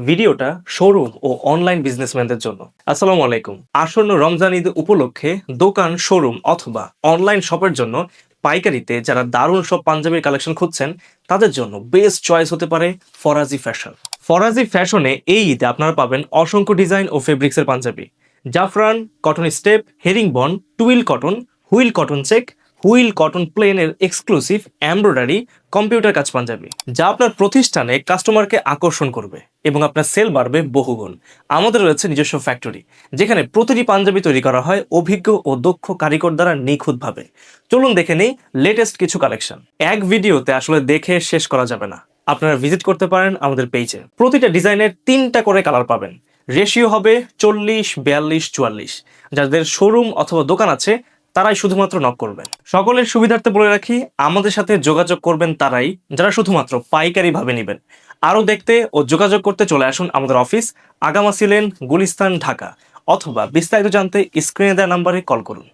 ভিডিওটা শোরুম ও অনলাইন বিজনেসম্যানদের জন্য। আসসালামু আলাইকুম। আসন্ন রমজান ঈদ উপলক্ষে দোকান, শোরুম অথবা অনলাইন শপের জন্য পাইকারিতে যারা দারুণ সব পাঞ্জাবির কালেকশন খুঁজছেন তাদের জন্য বেস্ট চয়েস হতে পারে ফরাজি ফ্যাশন। ফরাজি ফ্যাশনে এই ঈদে আপনারা পাবেন অসংখ্য ডিজাইন ও ফেব্রিক্সের পাঞ্জাবি। জাফরান, cotton step, herringbone, twill cotton, wheel cotton check, wheel cotton প্লেনের এক্সক্লুসিভ এমব্রয়ডারি কম্পিউটার কাজ পাঞ্জাবি, যা আপনার প্রতিষ্ঠানে কাস্টমারকে আকর্ষণ করবে এবং আপনার সেল বাড়বে বহুগুণ। আমাদের রয়েছে নিজস্ব ফ্যাক্টরি, যেখানে প্রতিটি পাঞ্জাবি তৈরি করা হয় অভিজ্ঞ ও দক্ষ কারিগর দ্বারা নিখুঁতভাবে। চলুন দেখে নেই লেটেস্ট কিছু কালেকশন। এক ভিডিওতে আসলে দেখে শেষ করা যাবে না। আপনারা ভিজিট করতে পারেন আমাদের পেজে। প্রতিটা ডিজাইনের 3টা করে কালার পাবেন। রেশিও হবে 40, 42, 44। যাদের শোরুম অথবা দোকান আছে তারাই শুধুমাত্র নক করবেন। সকলের সুবিধার্থে বলে রাখি, আমাদের সাথে যোগাযোগ করবেন তারাই যারা শুধুমাত্র পাইকারি ভাবে নেবেন। আরও দেখতে ও যোগাযোগ করতে চলে আসুন আমাদের অফিস, আগামাসি লেন, গুলিস্তান, ঢাকা, অথবা বিস্তারিত জানতে স্ক্রিনে দেওয়া নাম্বারে কল করুন।